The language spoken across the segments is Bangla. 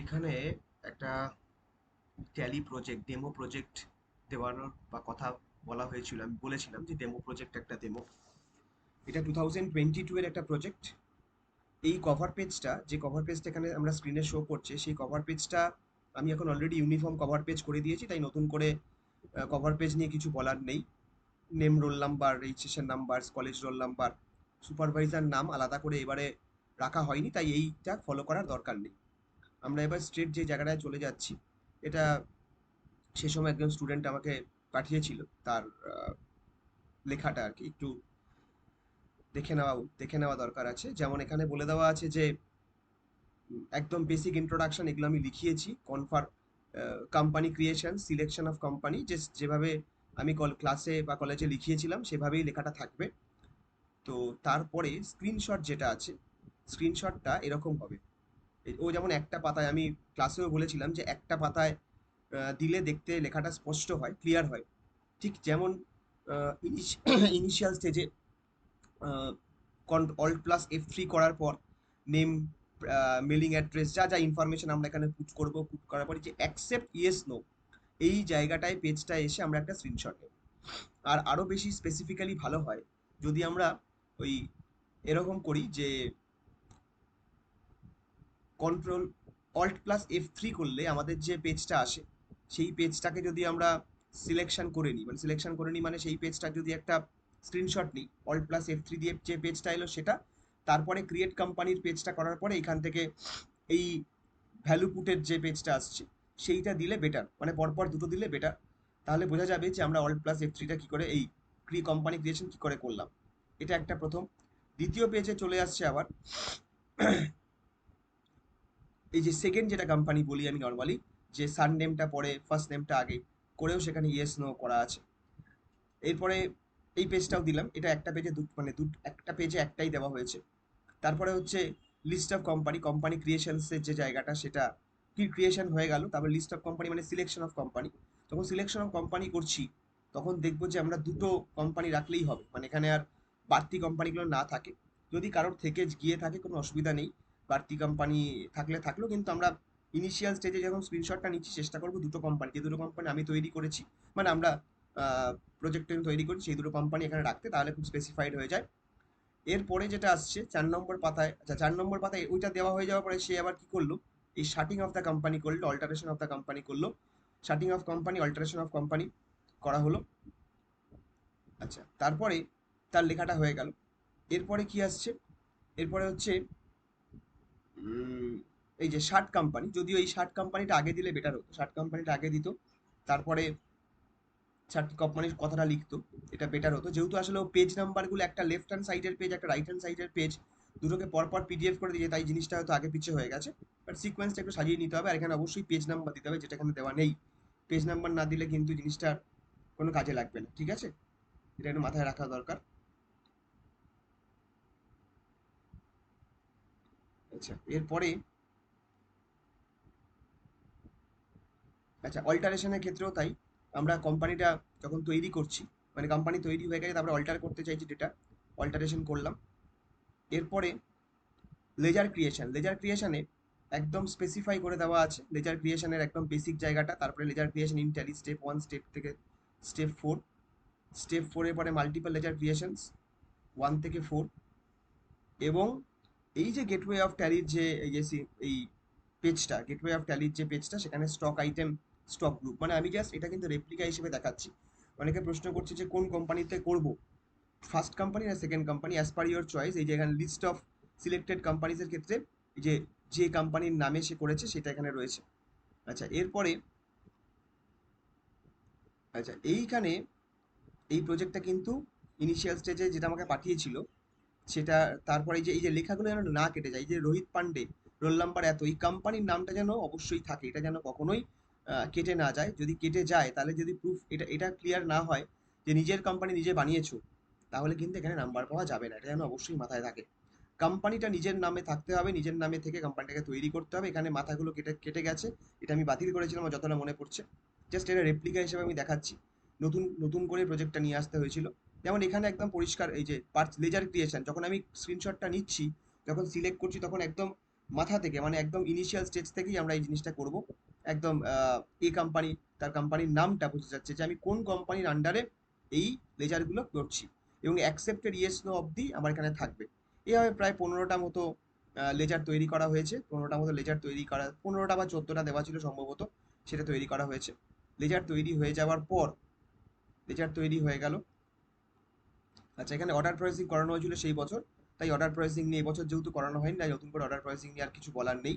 এখানে একটা ট্যালি প্রজেক্ট ডেমো প্রজেক্ট দেওয়ানোর বা কথা বলা হয়েছিল। আমি বলেছিলাম যে ডেমো প্রজেক্ট একটা ডেমো, এটা 2022 এর একটা প্রজেক্ট। এই কভার পেজটা, যে কভার পেজটা এখানে আমরা স্ক্রিনে শো করছে, সেই কভার পেজটা আমি এখন অলরেডি ইউনিফর্ম কভার পেজ করে দিয়েছি, তাই নতুন করে কভার পেজ নিয়ে কিছু বলার নেই। Name, roll number, registration number, college roll number, supervisor নাম আলাদা করে এবারে রাখা হয়নি, তাই এইটা ফলো করার দরকার নেই। আমরা এবার স্ট্রেট যে জায়গাটায় চলে যাচ্ছি, এটা সে সময় একজন স্টুডেন্ট আমাকে পাঠিয়েছিল, তার লেখাটা আর কি একটু দেখে নেওয়া দরকার আছে। যেমন এখানে বলে দেওয়া আছে যে একদম বেসিক ইন্ট্রোডাকশন এগুলো আমি লিখিয়েছি। Company creation, selection of company, যেভাবে আমি ক্লাসে বা কলেজে লিখিয়েছিলাম সেভাবেই লেখাটা থাকবে। তো তারপরে স্ক্রিনশট যেটা আছে, স্ক্রিনশটটা এরকম হবে। ও যেমন একটা পাতায়, আমি ক্লাসেও বলেছিলাম যে একটা পাতায় দিলে দেখতে লেখাটা স্পষ্ট হয়, ক্লিয়ার হয়। ঠিক যেমন ইনিশিয়াল স্টেজে অল্ট প্লাস F3 করার পর নেম, মেলিং অ্যাড্রেস, যা যা ইনফরমেশন আমরা এখানে পুট করবো, পুট করার পরে যে অ্যাকসেপ্ট ইয়েস নো, এই জায়গাটায় পেজটা এসে আমরা একটা স্ক্রিনশট নেব। আর আরো বেশি স্পেসিফিক্যালি ভালো হয় যদি আমরা ওই এরকম করি যে কন্ট্রোল অল্ট প্লাস F3 করলে আমাদের যে পেজটা আসে, সেই পেজটাকে যদি আমরা সিলেকশন করে নিই, মানে সেই পেজটা যদি একটা স্ক্রিনশট নিই, অল্ট প্লাস F3 দিয়ে যে পেজটা এলো সেটা, তারপরে ক্রিয়েট কোম্পানির পেজটা করার পরে এখান থেকে এই ভ্যালু পুটের যে পেজটা আসছে সেইটা দিলে বেটার, মানে পরপর দুটো দিলে বেটার। তাহলে বোঝা যাবে যে আমরা অল্ট প্লাস F3টা কি করে, এই কোম্পানি ক্রিয়েশন কি করে করলাম। এটা একটা প্রথম। দ্বিতীয় পেজে চলে আসছে আবার এই যে সেকেন্ড যেটা কোম্পানি বলি আমি নর্মালি, যে সার নেমটা পরে ফার্স্ট নেমটা আগে করেও সেখানে ইয়েস নো করা আছে। এরপরে এই পেজটাও দিলাম, এটা একটা পেজে একটা পেজে একটাই দেওয়া হয়েছে। তারপরে হচ্ছে লিস্ট অফ কোম্পানি, কোম্পানি ক্রিয়েশনসের যে জায়গাটা, সেটা কি ক্রিয়েশন হয়ে গেল। তারপর লিস্ট অফ কোম্পানি মানে সিলেকশন অফ কোম্পানি। যখন সিলেকশন অফ কোম্পানি করছি তখন দেখবো যে আমরা দুটো কোম্পানি রাখলেই হবে, মানে এখানে আর বাড়তি কোম্পানিগুলো না থাকে। যদি কারোর থেকে গিয়ে থাকে কোনো অসুবিধা নেই, বাড়তি কোম্পানি থাকলে থাকলো, কিন্তু আমরা ইনিশিয়াল স্টেজে যখন স্ক্রিনশটটা নিচ্ছি চেষ্টা করবো দুটো কোম্পানি, যে দুটো কোম্পানি আমি তৈরি করেছি, মানে আমরা প্রজেক্ট তৈরি করেছি সেই দুটো কোম্পানি এখানে রাখতে, তাহলে খুব স্পেসিফাইড হয়ে যায়। এরপরে যেটা আসছে 4 নম্বর পাতায়, আচ্ছা 4 নম্বর পাতায় ওইটা দেওয়া হয়ে যাওয়ার পরে সে আবার কি করলো, এই শার্টিং অফ দ্য কোম্পানি করলো, অল্টারেশন অফ দ্য কোম্পানি করলো। Shorting of company, alteration of company করা হলো। আচ্ছা, তারপরে তার লেখাটা হয়ে গেল। এরপরে কি আসছে, এরপরে হচ্ছে উম, এই যে শার্ট কোম্পানি, যদিও এই শার্ট কোম্পানিটা আগে দিলে বেটার হতো, শার্ট কোম্পানিটা আগে দিত, তারপরে শার্ট কোম্পানির কথাটা লিখতো, এটা বেটার হতো। যেহেতু আসলে পেজ নাম্বারগুলো একটা লেফট হ্যান্ড সাইডের পেজ, একটা রাইট হ্যান্ড সাইডের পেজ, দুটোকে পরপর পিডিএফ করে দিয়েছে, তাই জিনিসটা হয়তো আগে পিছিয়ে হয়ে গেছে। বাট সিকোয়েন্সটা একটু সাজিয়ে নিতে হবে, আর এখানে অবশ্যই পেজ নাম্বার দিতে হবে, যেটা এখানে দেওয়া নেই। পেজ নাম্বার না দিলে কিন্তু জিনিসটা কোনো কাজে লাগবে না, ঠিক আছে? এটা একটু মাথায় রাখা দরকার। আচ্ছা, এরপরে আচ্ছা অল্টারেশনের ক্ষেত্রেও তাই। আমরা কোম্পানিটা যখন তৈরি করছি, মানে কোম্পানি তৈরি হয়ে গেছে, তারপরে অল্টার করতে চাইছি ডেটা, অল্টারেশন করলাম। এরপরে লেজার ক্রিয়েশনে একদম স্পেসিফাই করে দেওয়া আছে লেজার ক্রিয়েশনের একদম বেসিক জায়গাটা, তারপরে ledger creation in Tally step 1 step থেকে স্টেপ 4, স্টেপ 4-এর পরে মাল্টিপল লেজার ক্রিয়েশনস 1 থেকে 4। এবং এই যে গেটওয়ে অফ ট্যালির যে এই পেজটা, গেটওয়ে অফ ট্যালির যে পেজটা, সেখানে স্টক আইটেম, স্টক গ্রুপ, মানে আমি জাস্ট এটা কিন্তু রেপ্লিকা হিসেবে দেখাচ্ছি। অনেকে প্রশ্ন করছে যে কোন কোম্পানিতে করব, ফার্স্ট কোম্পানি না second company, as per your choice. এই যে এখানে লিস্ট অফ সিলেক্টেড কোম্পানিজের ক্ষেত্রে এই যে যে কোম্পানির নামে সে করেছে সেটা এখানে রয়েছে। আচ্ছা, এরপরে আচ্ছা এইখানে এই প্রজেক্টটা কিন্তু ইনিশিয়াল স্টেজে যেটা আমাকে পাঠিয়েছিল সেটা, তারপরে এই যে লেখাগুলো যেন না কেটে যায়, এই যে রোহিত পান্ডে, রোল নাম্বার এত, এই কোম্পানির নামটা যেন অবশ্যই থাকে, এটা যেন কখনোই কেটে না যায়। যদি কেটে যায় তাহলে যদি প্রুফ এটা এটা ক্লিয়ার না হয় যে নিজের কোম্পানি নিজে বানিয়েছো, তাহলে কিন্তু এখানে নাম্বার পাওয়া যাবে না, এটা যেন অবশ্যই মাথায় থাকে। কোম্পানিটা নিজের নামে থাকতে হবে, নিজের নামে থেকে কোম্পানিটাকে তৈরি করতে হবে। এখানে মাথাগুলো কেটে কেটে গেছে, এটা আমি বাতিল করেছিলাম আমার যতটা মনে পড়ছে। জাস্ট এটা রেপ্লিকা হিসেবে আমি দেখাচ্ছি, নতুন নতুন করে প্রজেক্টটা নিয়ে আসতে হয়েছিল। যেমন এখানে একদম পরিষ্কার এই যে পার্টস লেজার ক্রিয়েশন, যখন আমি স্ক্রিনশটটা নিচ্ছি, যখন সিলেক্ট করছি তখন একদম মাথা থেকে, মানে একদম ইনিশিয়াল স্টেজ থেকেই আমরা এই জিনিসটা করব। একদম এই কোম্পানি, তার কোম্পানির নামটা বোঝা যাচ্ছে যে আমি কোন কোম্পানির আন্ডারে এই লেজারগুলো করছি, এবং অ্যাকসেপ্টেড ইয়েস নো অবধি আমার এখানে থাকবে। এভাবে প্রায় 15টা মতো লেজার তৈরি করা হয়েছে। 15টা মতো লেজার তৈরি করা, 15টা বা 14টা দেওয়া ছিল সম্ভবত, সেটা তৈরি করা হয়েছে। লেজার তৈরি হয়ে যাওয়ার পর, লেজার তৈরি হয়ে গেল। আচ্ছা, এখানে অর্ডার প্রসেসিং করানো হয়েছিল সেই বছর, তাই অর্ডার প্রসেসিং নিয়ে এবছর যেহেতু করানো হয়নি, তাই নতুন করে অর্ডার প্রসেসিং নিয়ে আর কিছু বলার নেই।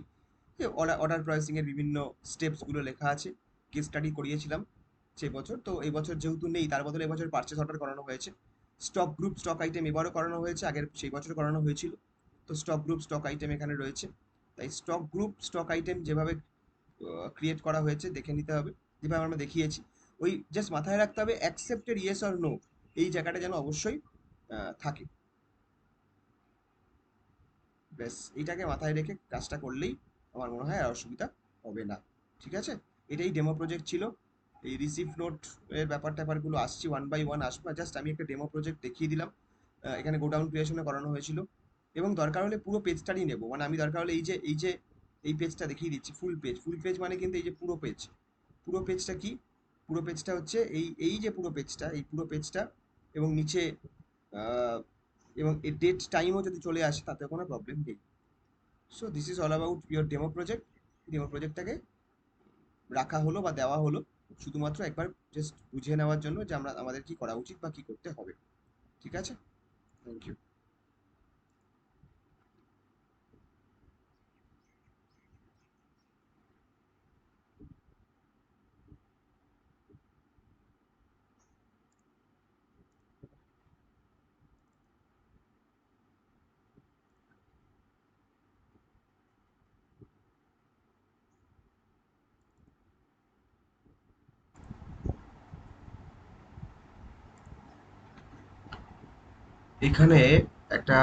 যে অর্ডার প্রসেসিং এর বিভিন্ন স্টেপসগুলো লেখা আছে, কেস স্টাডি করিয়েছিলাম সেই বছর। তো এই বছর যেহেতু নেই, তার বদলে এবছর পারচেস অর্ডার করানো হয়েছে। স্টক গ্রুপ স্টক আইটেম এবারও করানো হয়েছে, আগের সেই বছর করানো হয়েছিল। তো স্টক গ্রুপ স্টক আইটেম এখানে রয়েছে। তাই স্টক গ্রুপ স্টক আইটেম যেভাবে ক্রিয়েট করা হয়েছে দেখে নিতে হবে, যেভাবে আমরা দেখিয়েছি। ওই জাস্ট মাথায় রাখতে হবে অ্যাকসেপ্টেড ইয়েস অর নো, এই জায়গাটা যেন অবশ্যই থাকে। ব্যাস এইটাকে মাথায় রেখে কাজটা করলেই আমার মনে হয় আর অসুবিধা হবে না। ঠিক আছে, এটাই ডেমো প্রজেক্ট ছিল। এই রিসিভ নোট এর ব্যাপার ট্যাপারগুলো আসছি, ওয়ান বাই ওয়ান আসবো। জাস্ট আমি একটা ডেমো প্রজেক্ট দেখিয়ে দিলাম। এখানে গোডাউন ক্রিয়েশনে করানো হয়েছিল, এবং দরকার হলে পুরো পেজটারই নেবো। মানে আমি দরকার হলে এই যে এই পেজটা দেখিয়ে দিচ্ছি, ফুল পেজ। ফুল পেজ মানে কিন্তু এই যে পুরো পেজ। পুরো পেজটা কি? পুরো পেজটা হচ্ছে এই এই যে পুরো পেজটা, এই পুরো পেজটা, এবং নিচে আহ, এবং এই ডেট টাইমও যদি চলে আসে তাতে কোনো প্রবলেম নেই। So this is all about your demo project. Demo প্রজেক্টটাকে রাখা হলো বা দেওয়া হলো শুধুমাত্র একবার জাস্ট বুঝে নেওয়ার জন্য যে আমরা আমাদের কি করা উচিত বা কি করতে হবে। ঠিক আছে, থ্যাংক ইউ। এখানে একটা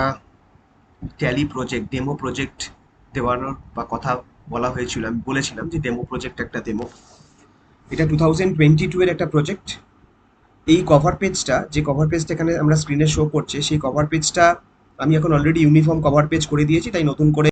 ট্যালি প্রজেক্ট, ডেমো প্রজেক্ট দেওয়ানোর বা কথা বলা হয়েছিল। আমি বলেছিলাম যে ডেমো প্রজেক্ট একটা ডেমো, এটা 2022 এর একটা প্রজেক্ট। এই কভার পেজটা, যে কভার পেজটা এখানে আমরা স্ক্রিনে শো করছে, সেই কভার পেজটা আমি এখন অলরেডি ইউনিফর্ম কভার পেজ করে দিয়েছি, তাই নতুন করে